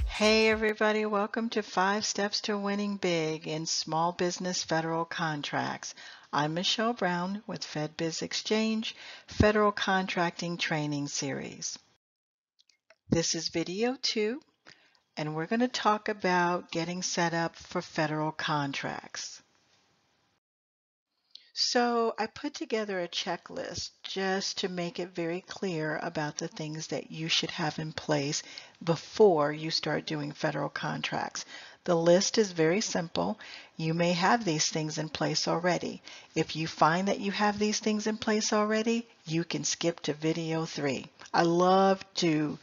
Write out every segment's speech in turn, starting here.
Hey everybody, welcome to 5 Steps to Winning Big in Small Business Federal Contracts. I'm Michelle Brown with FedBiz Exchange Federal Contracting Training Series. This is video 2, and we're going to talk about getting set up for federal contracts. So I put together a checklist just to make it very clear about the things that you should have in place before you start doing federal contracts. The list is very simple. You may have these things in place already. If you find that you have these things in place already, you can skip to video 3. I love to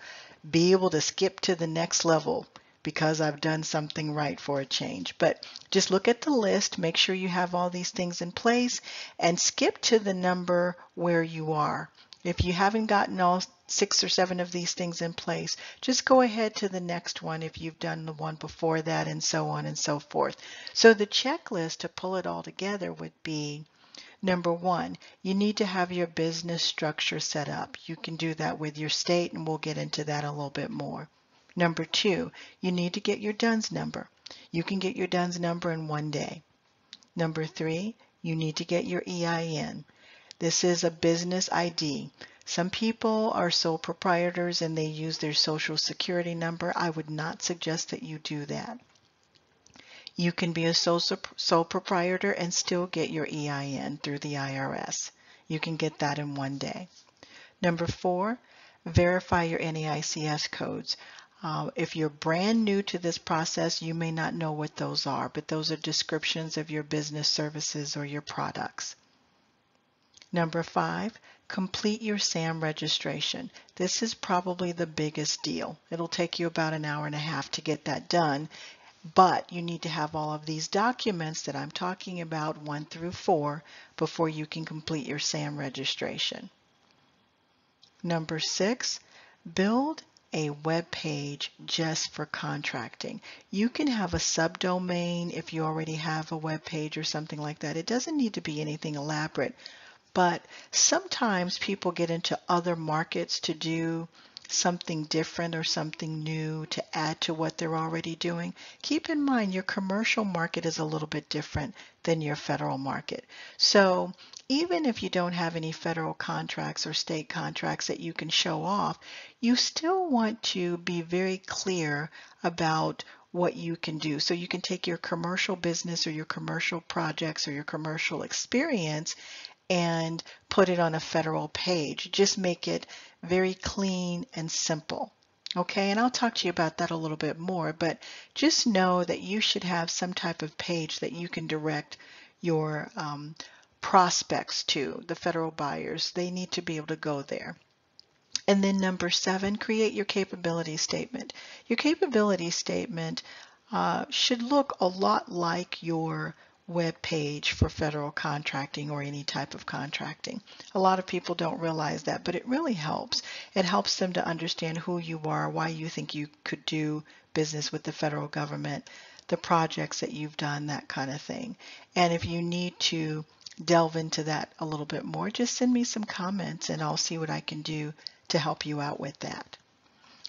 be able to skip to the next level because I've done something right for a change. But just look at the list, make sure you have all these things in place, and skip to the number where you are. If you haven't gotten all 6 or 7 of these things in place, just go ahead to the next one if you've done the one before that, and so on and so forth. So the checklist to pull it all together would be: number 1, you need to have your business structure set up. You can do that with your state, and we'll get into that a little bit more. Number 2, you need to get your DUNS number. You can get your DUNS number in 1 day. Number 3, you need to get your EIN. This is a business ID. Some people are sole proprietors and they use their social security number. I would not suggest that you do that. You can be a sole proprietor and still get your EIN through the IRS. You can get that in 1 day. Number 4, verify your NAICS codes. If you're brand new to this process, you may not know what those are, but those are descriptions of your business services or your products. Number 5, complete your SAM registration. This is probably the biggest deal. It'll take you about an hour and a half to get that done, but you need to have all of these documents that I'm talking about, 1 through 4, before you can complete your SAM registration. Number 6, build a web page just for contracting. You can have a subdomain if you already have a web page or something like that. It doesn't need to be anything elaborate, but sometimes people get into other markets to do something different or something new to add to what they're already doing. Keep in mind your commercial market is a little bit different than your federal market. So even if you don't have any federal contracts or state contracts that you can show off, you still want to be very clear about what you can do. So you can take your commercial business or your commercial projects or your commercial experience and put it on a federal page. Just make it very clean and simple. Okay, and I'll talk to you about that a little bit more, but just know that you should have some type of page that you can direct your prospects to, the federal buyers. They need to be able to go there. And then number 7, create your capability statement. Your capability statement should look a lot like your web page for federal contracting or any type of contracting. A lot of people don't realize that, but it really helps. It helps them to understand who you are, why you think you could do business with the federal government, the projects that you've done, that kind of thing. And if you need to delve into that a little bit more, just send me some comments and I'll see what I can do to help you out with that.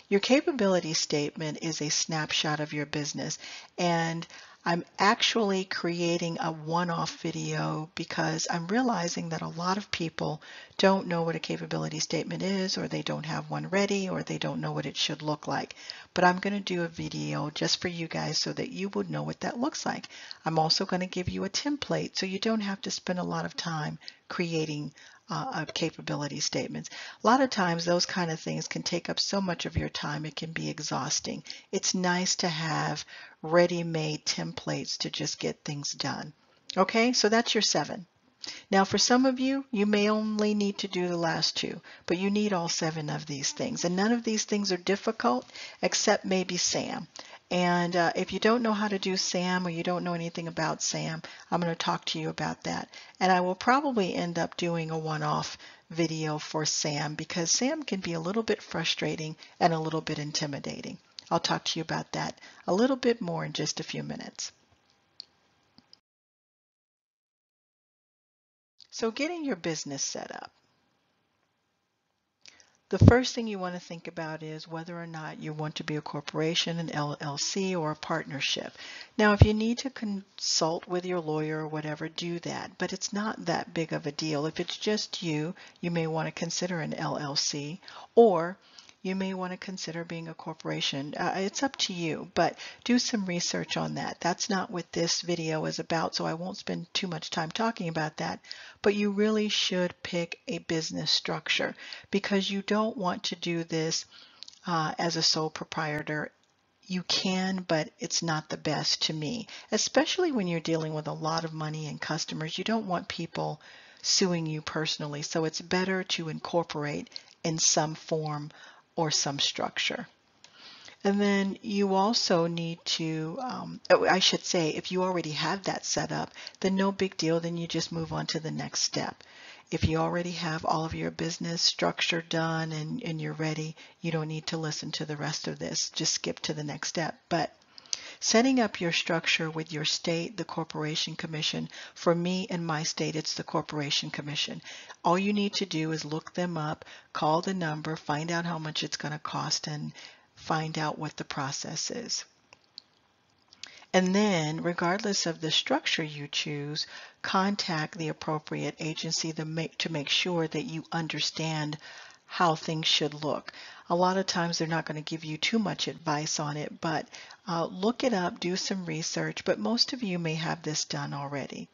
Your capability statement is a snapshot of your business, and I'm actually creating a one-off video because I'm realizing that a lot of people don't know what a capability statement is, or they don't have one ready, or they don't know what it should look like. But I'm going to do a video just for you guys so that you would know what that looks like. I'm also going to give you a template so you don't have to spend a lot of time creating capability statements. A lot of times those kind of things can take up so much of your time, it can be exhausting. It's nice to have ready-made templates to just get things done. Okay, so that's your 7. Now for some of you, you may only need to do the last 2, but you need all 7 of these things. And none of these things are difficult except maybe SAM. And if you don't know how to do SAM or you don't know anything about SAM, I'm going to talk to you about that. And I will probably end up doing a one-off video for SAM because SAM can be a little bit frustrating and a little bit intimidating. I'll talk to you about that a little bit more in just a few minutes. So getting your business set up. The first thing you want to think about is whether or not you want to be a corporation, an LLC, or a partnership. Now, if you need to consult with your lawyer or whatever, do that, but it's not that big of a deal. If it's just you, you may want to consider an LLC, or you may want to consider being a corporation. It's up to you, but do some research on that. That's not what this video is about, so I won't spend too much time talking about that, but you really should pick a business structure because you don't want to do this as a sole proprietor. You can, but it's not the best to me, especially when you're dealing with a lot of money and customers. You don't want people suing you personally, so it's better to incorporate in some form or some structure. And then you also need to, I should say, if you already have that set up, then no big deal, then you just move on to the next step. If you already have all of your business structure done and you're ready, you don't need to listen to the rest of this. Just skip to the next step. But setting up your structure with your state, the Corporation Commission, for me in my state, it's the Corporation Commission. All you need to do is look them up, call the number, find out how much it's going to cost, and find out what the process is. And then, regardless of the structure you choose, contact the appropriate agency to make sure that you understand how things should look. A lot of times they're not going to give you too much advice on it, but look it up, do some research, but most of you may have this done already.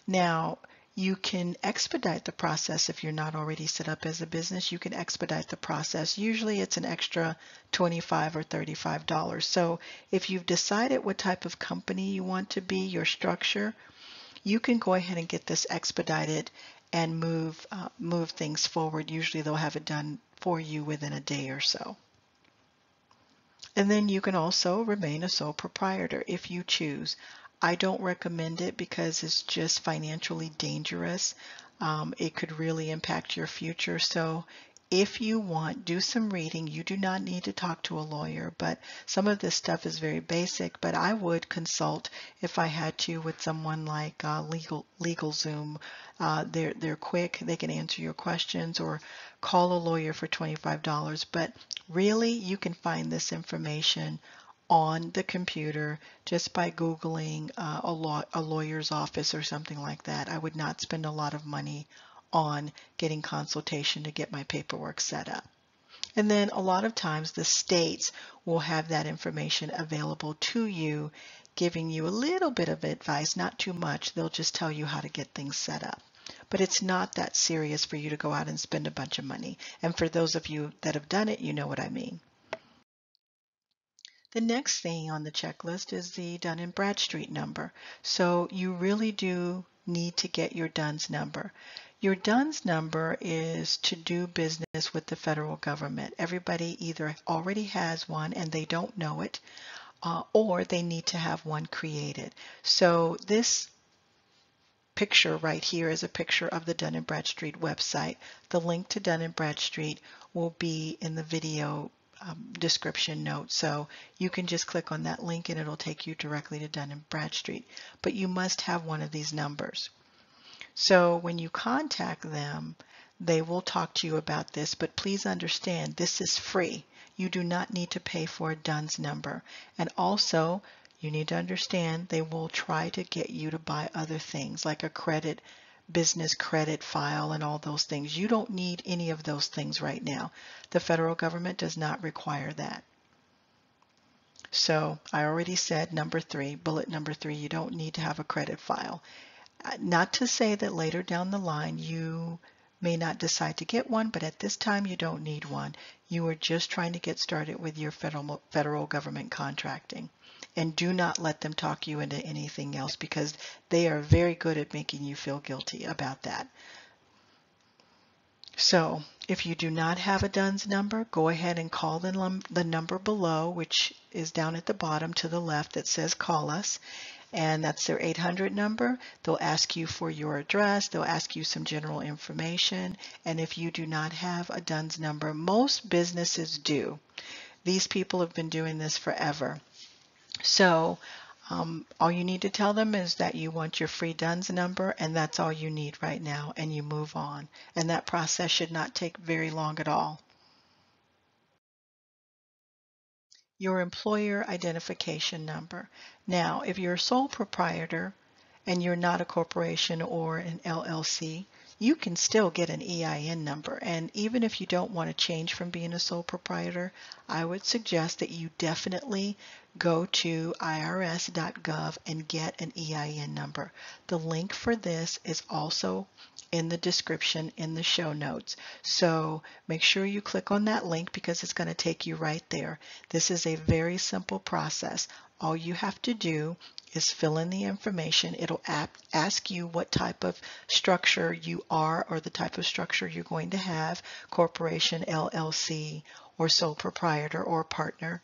Now, you can expedite the process if you're not already set up as a business. You can expedite the process. Usually it's an extra $25 or $35. So if you've decided what type of company you want to be, your structure, you can go ahead and get this expedited and move things forward. Usually they'll have it done for you within a day or so. And then you can also remain a sole proprietor if you choose. I don't recommend it because it's just financially dangerous. It could really impact your future. So if you want, do some reading. You do not need to talk to a lawyer, but some of this stuff is very basic. But I would consult if I had to with someone like LegalZoom. They're quick. They can answer your questions, or call a lawyer for $25. But really, you can find this information on the computer just by Googling a lawyer's office or something like that. I would not spend a lot of money on getting consultation to get my paperwork set up. And then a lot of times the states will have that information available to you, giving you a little bit of advice, not too much. They'll just tell you how to get things set up. But it's not that serious for you to go out and spend a bunch of money. And for those of you that have done it, you know what I mean. The next thing on the checklist is the Dun & Bradstreet number. So you really do need to get your DUNS number. Your DUNS number is to do business with the federal government. Everybody either already has one and they don't know it, or they need to have one created. So this picture right here is a picture of the Dun & Bradstreet website. The link to Dun & Bradstreet will be in the video description note, so you can just click on that link and it'll take you directly to Dun & Bradstreet. But you must have one of these numbers. So when you contact them, they will talk to you about this, but please understand this is free. You do not need to pay for a DUNS number. And also, you need to understand they will try to get you to buy other things like a business credit file and all those things. You don't need any of those things right now. The federal government does not require that. So I already said bullet number 3, you don't need to have a credit file. Not to say that later down the line you may not decide to get one, but at this time you don't need one. You are just trying to get started with your federal government contracting. And do not let them talk you into anything else because they are very good at making you feel guilty about that. So if you do not have a DUNS number, go ahead and call the number below, which is down at the bottom to the left that says call us. And that's their 800 number. They'll ask you for your address. They'll ask you some general information. And if you do not have a DUNS number, most businesses do. These people have been doing this forever. So All you need to tell them is that you want your free DUNS number, and that's all you need right now, and you move on. And that process should not take very long at all. Your employer identification number. Now, if you're a sole proprietor and you're not a corporation or an LLC, you can still get an EIN number. And even if you don't want to change from being a sole proprietor, I would suggest that you definitely go to irs.gov and get an EIN number. The link for this is also in the description in the show notes. So make sure you click on that link because it's going to take you right there. This is a very simple process. All you have to do is fill in the information. It'll ask you what type of structure you are or the type of structure you're going to have, corporation, LLC, or sole proprietor or partner.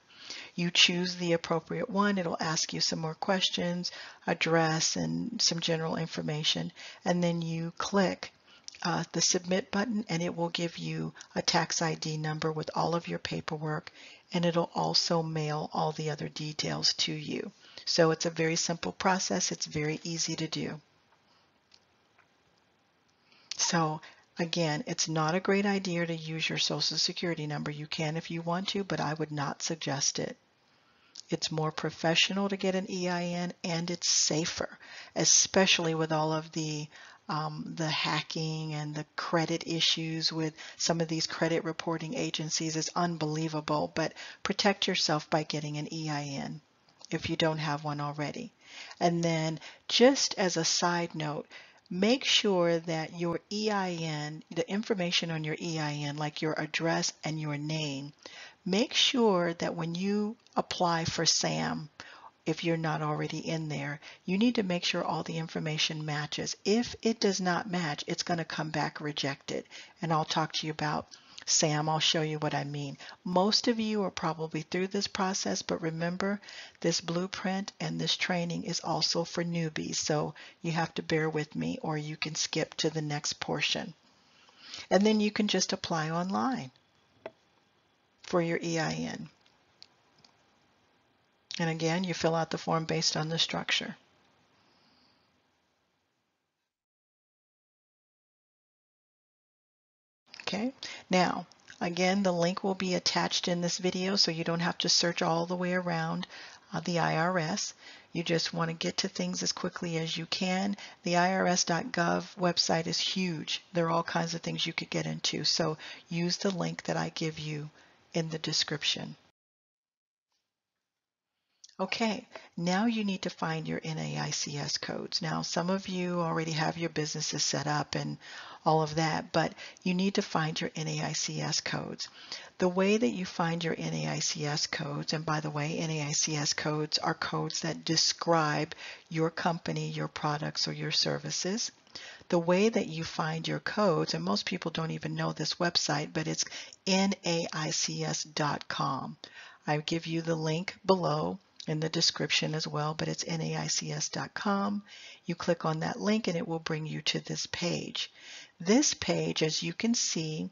You choose the appropriate one. It'll ask you some more questions, address, and some general information. And then you click the submit button, and it will give you a tax ID number with all of your paperwork, and it'll also mail all the other details to you. So it's a very simple process. It's very easy to do. So again, it's not a great idea to use your Social Security number. You can if you want to, but I would not suggest it. It's more professional to get an EIN, and it's safer, especially with all of the hacking and the credit issues with some of these credit reporting agencies. Is unbelievable, but protect yourself by getting an EIN if you don't have one already. And then just as a side note, make sure that your EIN, the information on your EIN, like your address and your name, make sure that when you apply for SAM, if you're not already in there, you need to make sure all the information matches. If it does not match, it's going to come back rejected. And I'll talk to you about SAM. I'll show you what I mean. Most of you are probably through this process, but remember, this blueprint and this training is also for newbies. So you have to bear with me, or you can skip to the next portion. And then you can just apply online for your EIN. And again, you fill out the form based on the structure. Okay, now again, the link will be attached in this video, so you don't have to search all the way around the IRS. You just want to get to things as quickly as you can. The irs.gov website is huge. There are all kinds of things you could get into, so use the link that I give you in the description. Okay, now you need to find your NAICS codes. Now, some of you already have your businesses set up and all of that, but you need to find your NAICS codes. The way that you find your NAICS codes, and by the way, NAICS codes are codes that describe your company, your products, or your services. The way that you find your codes, and most people don't even know this website, but it's NAICS.com. I give you the link below in the description as well, but it's NAICS.com. You click on that link and it will bring you to this page. This page, as you can see,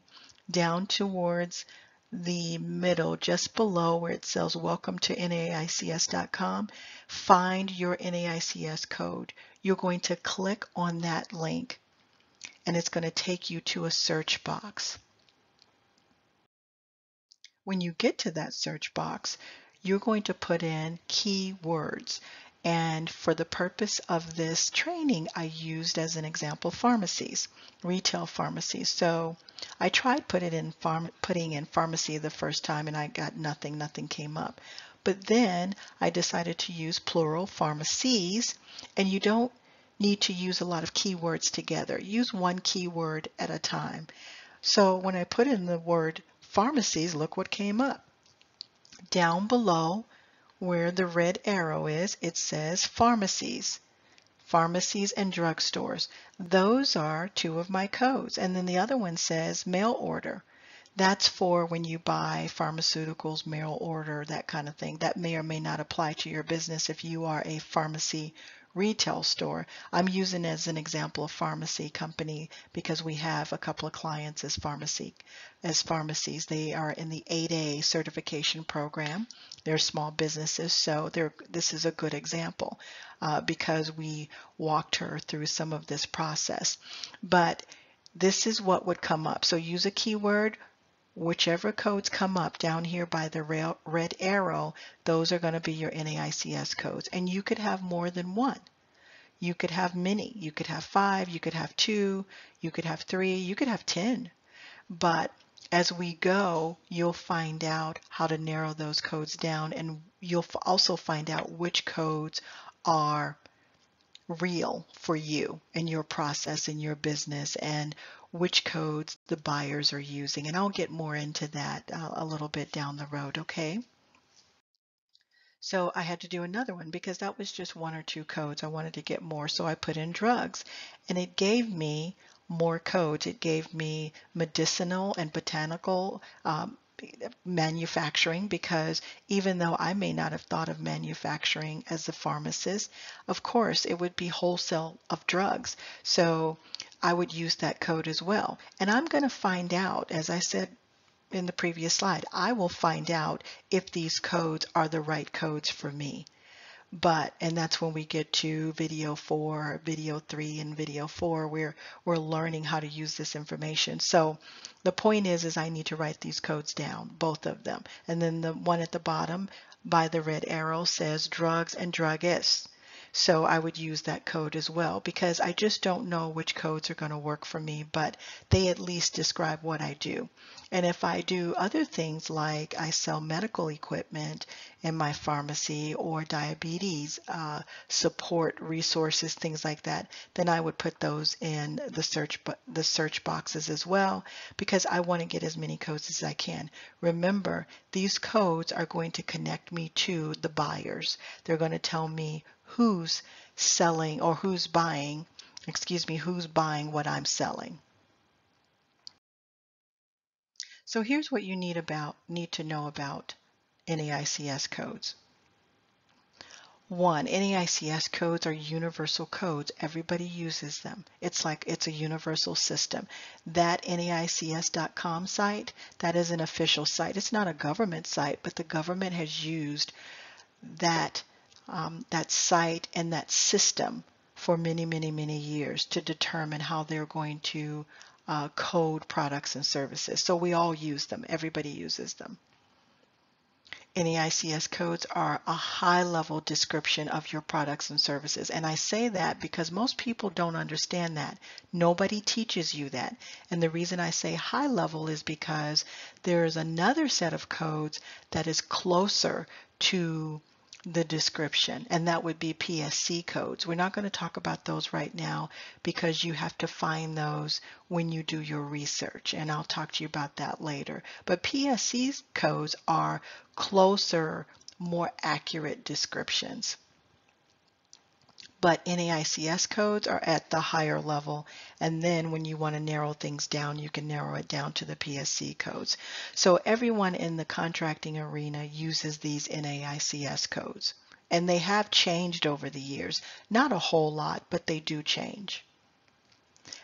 down towards the middle, just below where it says welcome to NAICS.com, find your NAICS code. You're going to click on that link and it's going to take you to a search box. When you get to that search box, you're going to put in keywords. And for the purpose of this training, I used as an example pharmacies, retail pharmacies. So I tried putting in pharmacy the first time and I got nothing came up. But then I decided to use plural pharmacies, and you don't need to use a lot of keywords together. Use one keyword at a time. So when I put in the word pharmacies, look what came up. Down below where the red arrow is, it says pharmacies. Pharmacies and drugstores. Those are two of my codes. And then the other one says mail order. That's for when you buy pharmaceuticals, mail order, that kind of thing. That may or may not apply to your business if you are a pharmacy retail store. I'm using as an example a pharmacy company because we have a couple of clients as pharmacies. They are in the 8A certification program, They're small businesses, so this is a good example because we walked her through some of this process. But this is what would come up. So use a keyword. Whichever codes come up down here by the red arrow, those are going to be your NAICS codes. And you could have more than one. You could have many. You could have 5, you could have 2, you could have 3, you could have 10. But as we go, you'll find out how to narrow those codes down, and you'll also find out which codes are real for you and your process in your business, and which codes the buyers are using. And I'll get more into that a little bit down the road, okay? So I had to do another one because that was just 1 or 2 codes. I wanted to get more, so I put in drugs, and it gave me more codes. It gave me medicinal and botanical manufacturing, because even though I may not have thought of manufacturing as a pharmacist, of course it would be wholesale of drugs. So I would use that code as well. And I'm going to find out, as I said in the previous slide, I will find out if these codes are the right codes for me. And that's when we get to video 4, video 3, and video 4, where we're learning how to use this information. So the point is I need to write these codes down, both of them. And then the one at the bottom by the red arrow says drugs and druggists. So I would use that code as well, because I just don't know which codes are going to work for me, but they at least describe what I do. And if I do other things, like I sell medical equipment in my pharmacy, or diabetes support resources, things like that, then I would put those in the search boxes as well, because I want to get as many codes as I can. Remember, these codes are going to connect me to the buyers. They're going to tell me who's selling, or who's buying what I'm selling. So here's what you need to know about NAICS codes. 1, NAICS codes are universal codes. Everybody uses them. It's a universal system. That NAICS.com site, that is an official site. It's not a government site, but the government has used that site and that system for many, many, many years to determine how they're going to code products and services. So we all use them. Everybody uses them. NAICS codes are a high-level description of your products and services. And I say that because most people don't understand that. Nobody teaches you that. And the reason I say high-level is because there is another set of codes that is closer to the description, and that would be PSC codes. We're not going to talk about those right now because you have to find those when you do your research, and I'll talk to you about that later. But PSC codes are closer, more accurate descriptions. But NAICS codes are at the higher level, and then when you want to narrow things down, you can narrow it down to the PSC codes. So everyone in the contracting arena uses these NAICS codes, and they have changed over the years. Not a whole lot, but they do change.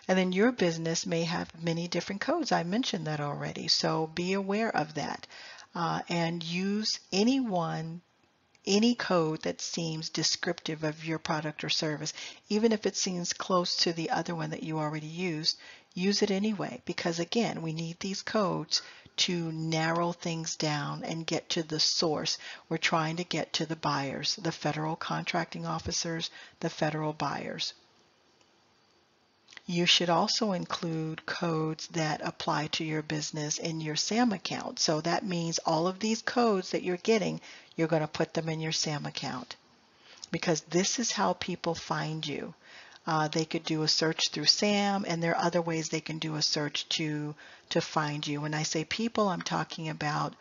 And then your business may have many different codes. I mentioned that already, so be aware of that, and use any code that seems descriptive of your product or service. Even if it seems close to the other one that you already used, use it anyway, because again, we need these codes to narrow things down and get to the source. We're trying to get to the buyers, the federal contracting officers, the federal buyers. You should also include codes that apply to your business in your SAM account. So that means all of these codes that you're getting, you're going to put them in your SAM account, because this is how people find you. They could do a search through SAM, and there are other ways they can do a search to find you. When I say people, I'm talking about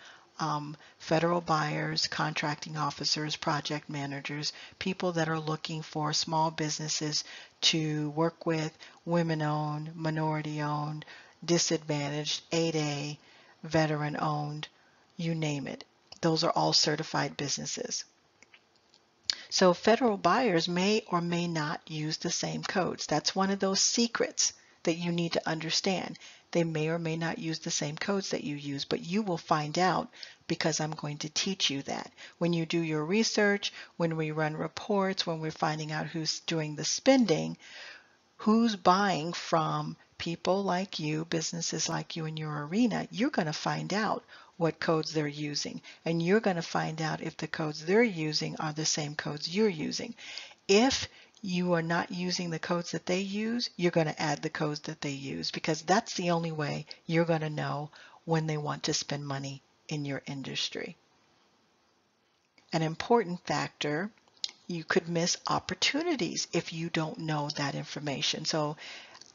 federal buyers, contracting officers, project managers, people that are looking for small businesses to work with, women-owned, minority-owned, disadvantaged, 8A, veteran-owned, you name it. Those are all certified businesses. So federal buyers may or may not use the same codes. That's one of those secrets that you need to understand. They may or may not use the same codes that you use, but you will find out because I'm going to teach you that. When you do your research, when we run reports, when we're finding out who's doing the spending, who's buying from people like you, businesses like you in your arena, you're going to find out what codes they're using. And you're going to find out if the codes they're using are the same codes you're using. If you are not using the codes that they use, you're going to add the codes that they use, because that's the only way you're going to know when they want to spend money in your industry. An important factor, you could miss opportunities if you don't know that information. So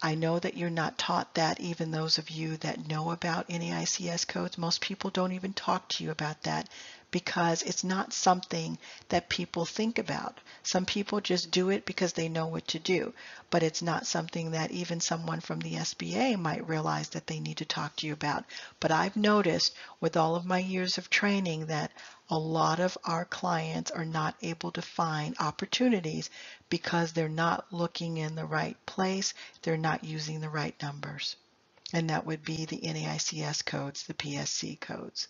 I know that you're not taught that. Even those of you that know about NAICS codes, most people don't even talk to you about that because it's not something that people think about. Some people just do it because they know what to do, but it's not something that even someone from the SBA might realize that they need to talk to you about. But I've noticed with all of my years of training that a lot of our clients are not able to find opportunities because they're not looking in the right place, they're not using the right numbers. And that would be the NAICS codes, the PSC codes.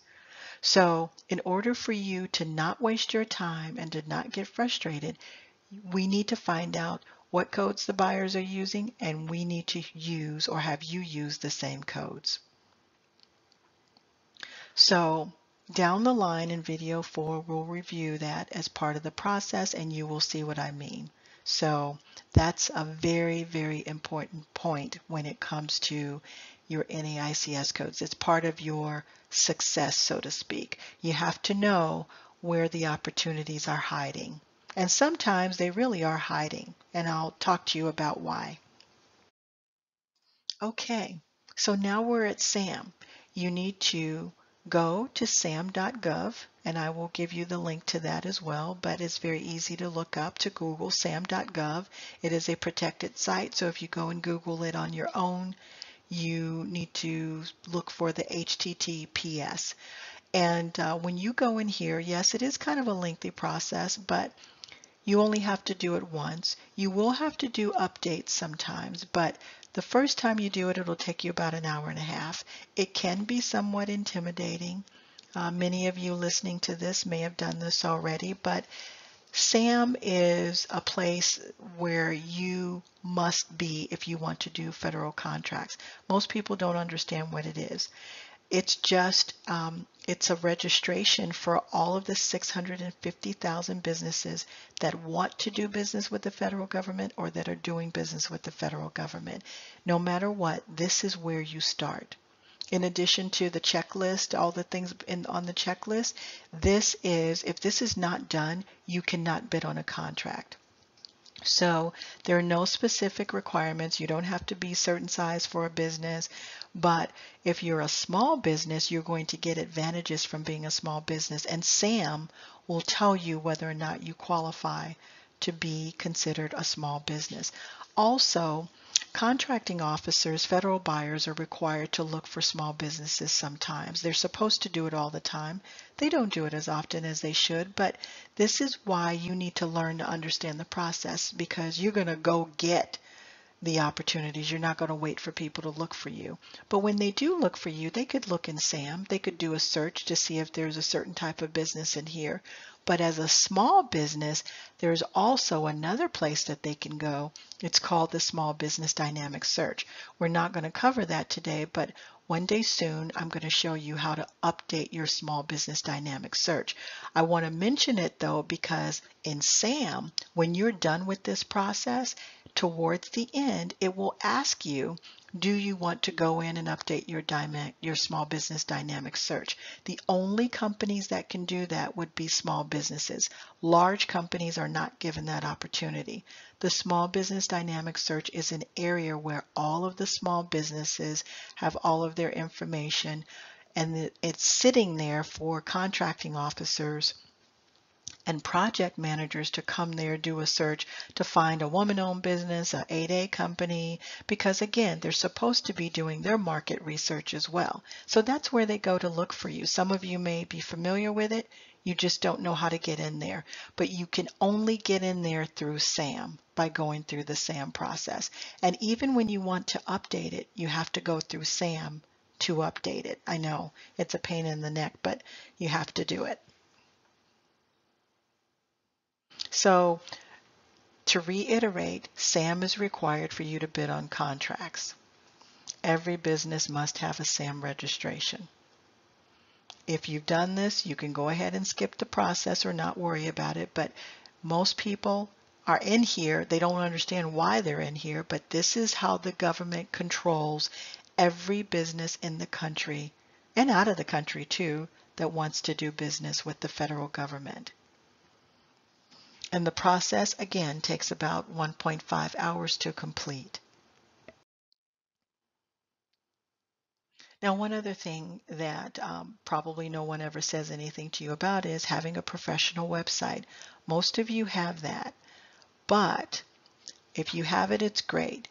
So in order for you to not waste your time and to not get frustrated, we need to find out what codes the buyers are using, and we need to use or have you use the same codes. So down the line in video 4, we'll review that as part of the process and you will see what I mean. So that's a very, very important point when it comes to your NAICS codes. It's part of your success, so to speak. You have to know where the opportunities are hiding. And sometimes they really are hiding, and I'll talk to you about why. Okay, so now we're at SAM. You need to go to SAM.gov, and I will give you the link to that as well, but it's very easy to look up to Google SAM.gov. It is a protected site, so if you go and Google it on your own, you need to look for the HTTPS. And when you go in here, yes, it is kind of a lengthy process, but you only have to do it once. You will have to do updates sometimes, but the first time you do it, it'll take you about an hour and a half. It can be somewhat intimidating. Many of you listening to this may have done this already, but SAM is a place where you must be if you want to do federal contracts. Most people don't understand what it is. It's just, it's a registration for all of the 650,000 businesses that want to do business with the federal government or that are doing business with the federal government. No matter what, this is where you start. In addition to the checklist, all the things on the checklist, this is, if this is not done, you cannot bid on a contract. So there are no specific requirements. You don't have to be certain size for a business, but if you're a small business, you're going to get advantages from being a small business, and SAM will tell you whether or not you qualify to be considered a small business. Also, contracting officers, federal buyers, are required to look for small businesses sometimes. They're supposed to do it all the time. They don't do it as often as they should, but this is why you need to learn to understand the process, because you're going to go get the opportunities. You're not going to wait for people to look for you. But when they do look for you, they could look in SAM. They could do a search to see if there's a certain type of business in here. But as a small business, there's also another place that they can go. It's called the Small Business Dynamic Search. We're not going to cover that today, but one day soon I'm going to show you how to update your Small Business Dynamic Search. I want to mention it though because in SAM, when you're done with this process, towards the end, it will ask you, do you want to go in and update your small business dynamic search? The only companies that can do that would be small businesses. Large companies are not given that opportunity. The small business dynamic search is an area where all of the small businesses have all of their information, and it's sitting there for contracting officers and project managers to come there, do a search to find a woman-owned business, a 8A company, because again, they're supposed to be doing their market research as well. So that's where they go to look for you. Some of you may be familiar with it. You just don't know how to get in there. But you can only get in there through SAM, by going through the SAM process. And even when you want to update it, you have to go through SAM to update it. I know it's a pain in the neck, but you have to do it. So to reiterate, SAM is required for you to bid on contracts. Every business must have a SAM registration. If you've done this, you can go ahead and skip the process or not worry about it, but most people are in here. They don't understand why they're in here, but this is how the government controls every business in the country and out of the country too that wants to do business with the federal government. And the process, again, takes about 1.5 hours to complete. Now, one other thing that probably no one ever says anything to you about is having a professional website. Most of you have that, but if you have it, it's great.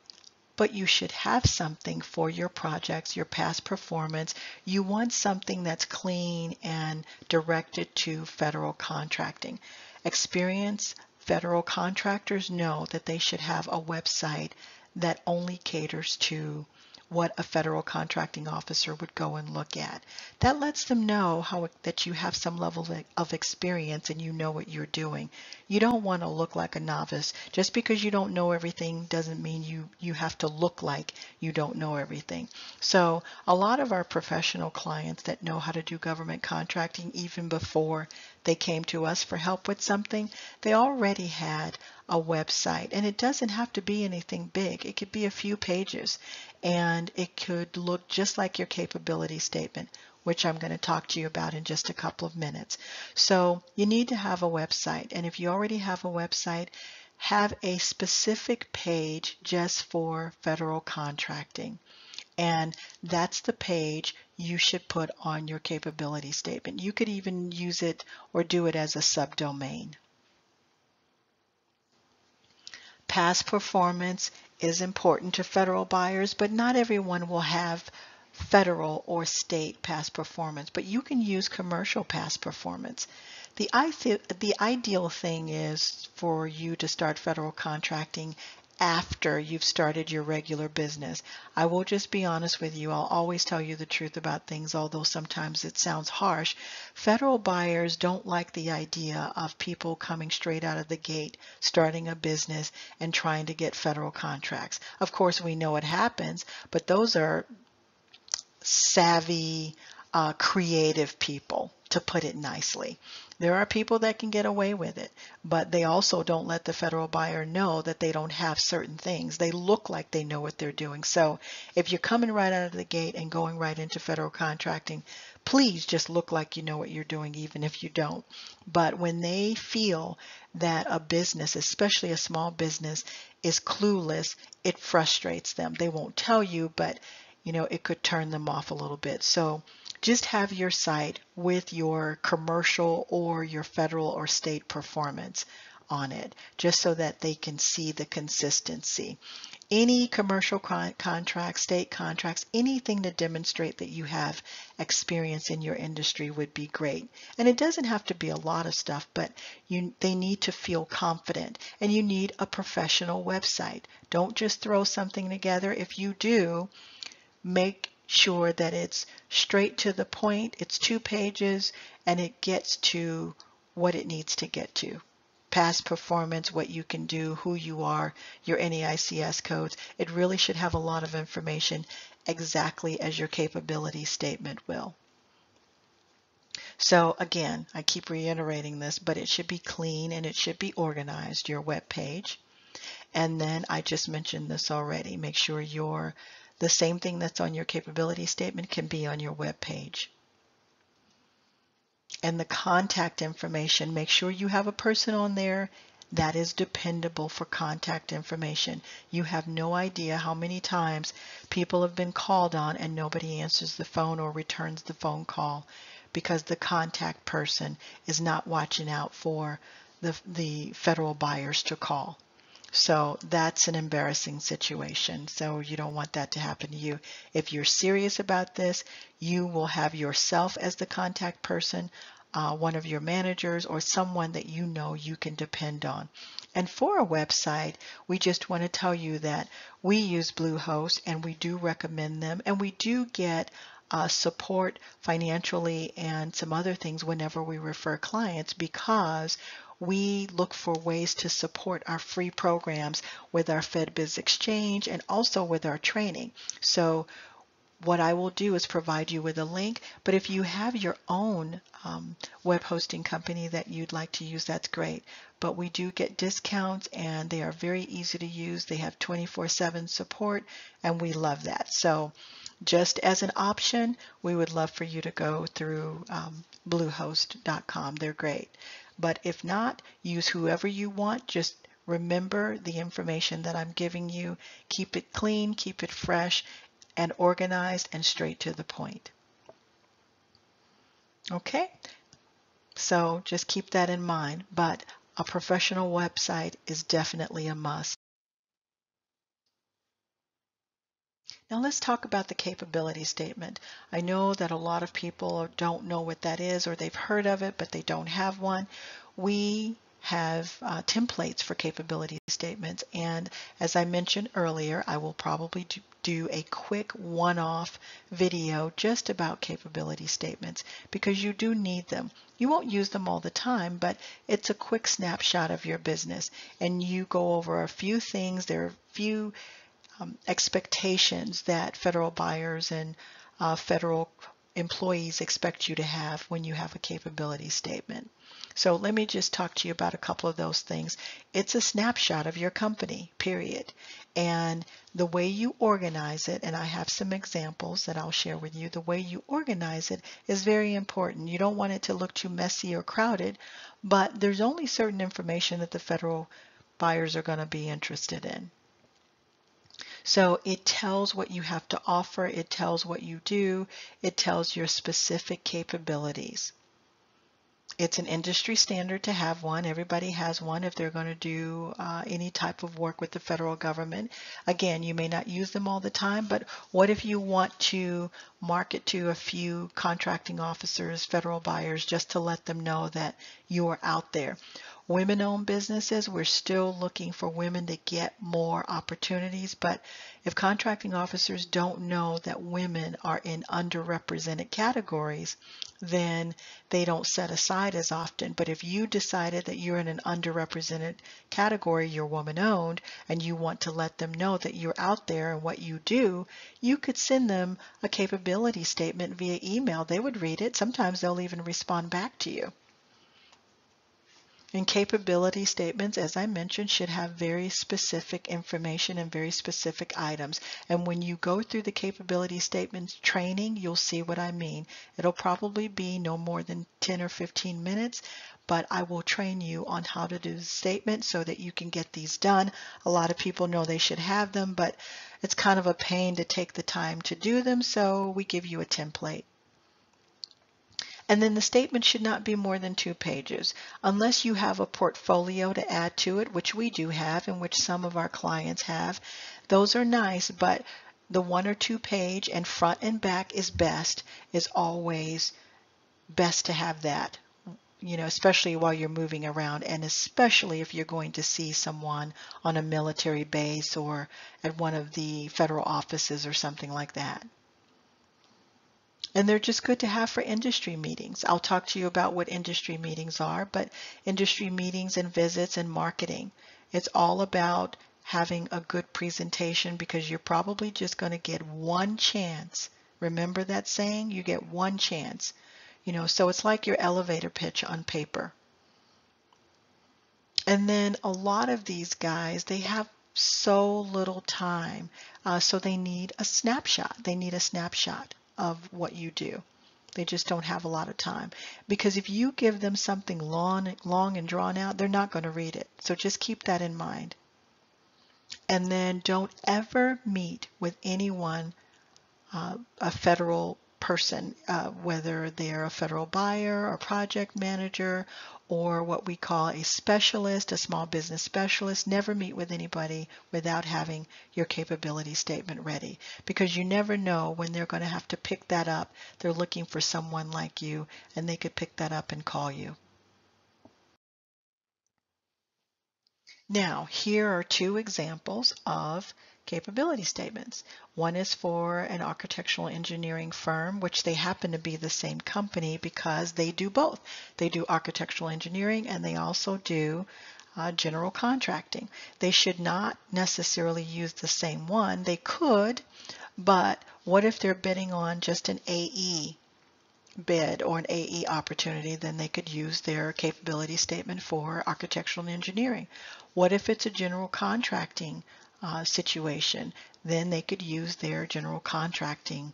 But you should have something for your projects, your past performance. You want something that's clean and directed to federal contracting. Experienced federal contractors know that they should have a website that only caters to what a federal contracting officer would go and look at. That lets them know that you have some level of experience and you know what you're doing. You don't want to look like a novice. Just because you don't know everything doesn't mean you have to look like you don't know everything. So a lot of our professional clients that know how to do government contracting, even before they came to us for help with something, they already had a website, and it doesn't have to be anything big. It could be a few pages, and it could look just like your capability statement, which I'm going to talk to you about in just a couple of minutes. So you need to have a website, and if you already have a website, have a specific page just for federal contracting. And that's the page you should put on your capability statement. You could even use it or do it as a subdomain. Past performance is important to federal buyers, but not everyone will have federal or state past performance, but you can use commercial past performance. The ideal thing is for you to start federal contracting after you've started your regular business. I will just be honest with you. I'll always tell you the truth about things, although sometimes it sounds harsh. Federal buyers don't like the idea of people coming straight out of the gate, starting a business and trying to get federal contracts. Of course, we know it happens, but those are savvy, creative people, to put it nicely. There are people that can get away with it, but they also don't let the federal buyer know that they don't have certain things. They look like they know what they're doing. So if you're coming right out of the gate and going right into federal contracting, please just look like you know what you're doing, even if you don't. But when they feel that a business, especially a small business, is clueless, it frustrates them. They won't tell you, but it could turn them off a little bit. So just have your site with your commercial or your federal or state performance on it, just so that they can see the consistency. Any commercial contracts, state contracts, anything to demonstrate that you have experience in your industry would be great. And it doesn't have to be a lot of stuff, but they need to feel confident, and you need a professional website. Don't just throw something together. If you do, make sure that it's straight to the point, it's 2 pages, and it gets to what it needs to get to. Past performance, what you can do, who you are, your NAICS codes. It really should have a lot of information, exactly as your capability statement will. So again, I keep reiterating this, but it should be clean and it should be organized, your web page. And then I just mentioned this already. Make sure the same thing that's on your capability statement can be on your web page. And the contact information, make sure you have a person on there that is dependable for contact information. You have no idea how many times people have been called on and nobody answers the phone or returns the phone call. because the contact person is not watching out for the federal buyers to call. So that's an embarrassing situation. So you don't want that to happen to you. If you're serious about this, you will have yourself as the contact person, one of your managers, or someone that you know you can depend on. And for a website, we just want to tell you that we use Bluehost and we do recommend them, and we do get support financially and some other things whenever we refer clients, because we look for ways to support our free programs with our FedBiz Exchange and also with our training. So what I will do is provide you with a link, but if you have your own web hosting company that you'd like to use, that's great. But we do get discounts and they are very easy to use. They have 24/7 support and we love that. So just as an option, we would love for you to go through bluehost.com. They're great. But if not, use whoever you want. Just remember the information that I'm giving you. Keep it clean, keep it fresh, and organized and straight to the point. Okay? So just keep that in mind. But a professional website is definitely a must. Now let's talk about the capability statement. I know that a lot of people don't know what that is, or they've heard of it, but they don't have one. We have templates for capability statements, and as I mentioned earlier, I will probably do a quick one-off video just about capability statements because you do need them. You won't use them all the time, but it's a quick snapshot of your business, and you go over a few things. There are a few expectations that federal buyers and federal employees expect you to have when you have a capability statement. So let me just talk to you about a couple of those things. It's a snapshot of your company, period. And the way you organize it, and I have some examples that I'll share with you, the way you organize it is very important. You don't want it to look too messy or crowded, but there's only certain information that the federal buyers are going to be interested in. So it tells what you have to offer, it tells what you do, it tells your specific capabilities. It's an industry standard to have one. Everybody has one if they're going to do any type of work with the federal government. Again, you may not use them all the time, but what if you want to market to a few contracting officers, federal buyers, just to let them know that you are out there? Women-owned businesses, we're still looking for women to get more opportunities, but if contracting officers don't know that women are in underrepresented categories, then they don't set aside as often. But if you decided that you're in an underrepresented category, you're woman-owned, and you want to let them know that you're out there and what you do, you could send them a capability statement via email. They would read it. Sometimes they'll even respond back to you. And capability statements, as I mentioned, should have very specific information and very specific items. And when you go through the capability statements training, you'll see what I mean. It'll probably be no more than 10 or 15 minutes, but I will train you on how to do the statement so that you can get these done. A lot of people know they should have them, but it's kind of a pain to take the time to do them, so we give you a template. And then the statement should not be more than 2 pages, unless you have a portfolio to add to it, which we do have and which some of our clients have. Those are nice, but the 1 or 2 page and front and back is best, is always best to have that, you know, especially while you're moving around, and especially if you're going to see someone on a military base or at one of the federal offices or something like that. And they're just good to have for industry meetings. I'll talk to you about what industry meetings are, but industry meetings and visits and marketing. It's all about having a good presentation because you're probably just going to get one chance. Remember that saying? You get one chance. You know, so it's like your elevator pitch on paper. And then a lot of these guys, they have so little time, so they need a snapshot. They need a snapshot of what you do. They just don't have a lot of time. Because if you give them something long and drawn out, they're not going to read it. So just keep that in mind. And then don't ever meet with anyone, a federal person, whether they're a federal buyer or project manager or what we call a specialist, a small business specialist. Never meet with anybody without having your capability statement ready, because you never know when they're going to have to pick that up. They're looking for someone like you, and they could pick that up and call you. Now, here are two examples of capability statements. One is for an architectural engineering firm, which they happen to be the same company because they do both. They do architectural engineering and they also do general contracting. They should not necessarily use the same one. They could, but what if they're bidding on just an AE bid or an AE opportunity? Then they could use their capability statement for architectural and engineering. What if it's a general contracting situation? Then they could use their general contracting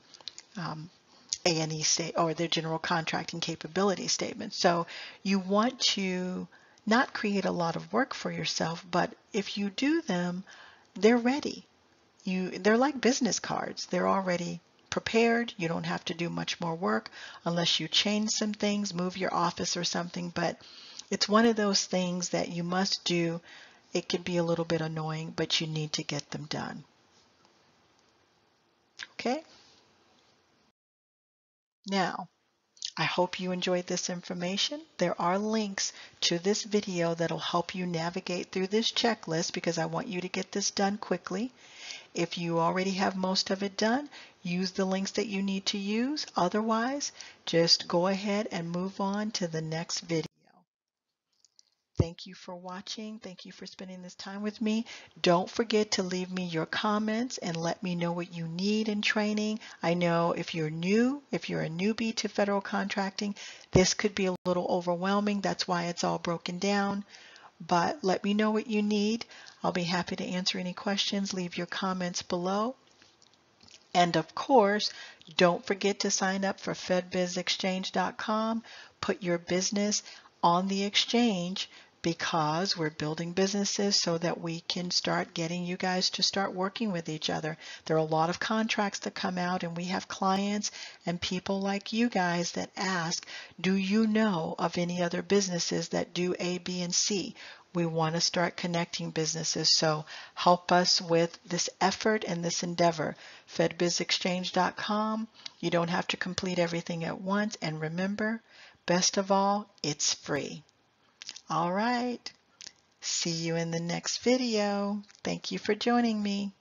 A&E state or their general contracting capability statement. So you want to not create a lot of work for yourself, but if you do them, they're ready. They're like business cards. They're already prepared. You don't have to do much more work unless you change some things, move your office or something, but it's one of those things that you must do. It can be a little bit annoying, but you need to get them done. Okay? Now, I hope you enjoyed this information. There are links to this video that'll help you navigate through this checklist because I want you to get this done quickly. If you already have most of it done, use the links that you need to use. Otherwise, just go ahead and move on to the next video. Thank you for watching. Thank you for spending this time with me. Don't forget to leave me your comments and let me know what you need in training. I know if you're a newbie to federal contracting, this could be a little overwhelming. That's why it's all broken down. But let me know what you need. I'll be happy to answer any questions. Leave your comments below. And of course, don't forget to sign up for FedBizExchange.com. Put your business on the exchange because we're building businesses so that we can start getting you guys to start working with each other. There are a lot of contracts that come out, and we have clients and people like you guys that ask, do you know of any other businesses that do A, B, and C? We want to start connecting businesses, so help us with this effort and this endeavor. FedBizExchange.com. You don't have to complete everything at once, and remember, best of all, it's free. All right. See you in the next video. Thank you for joining me.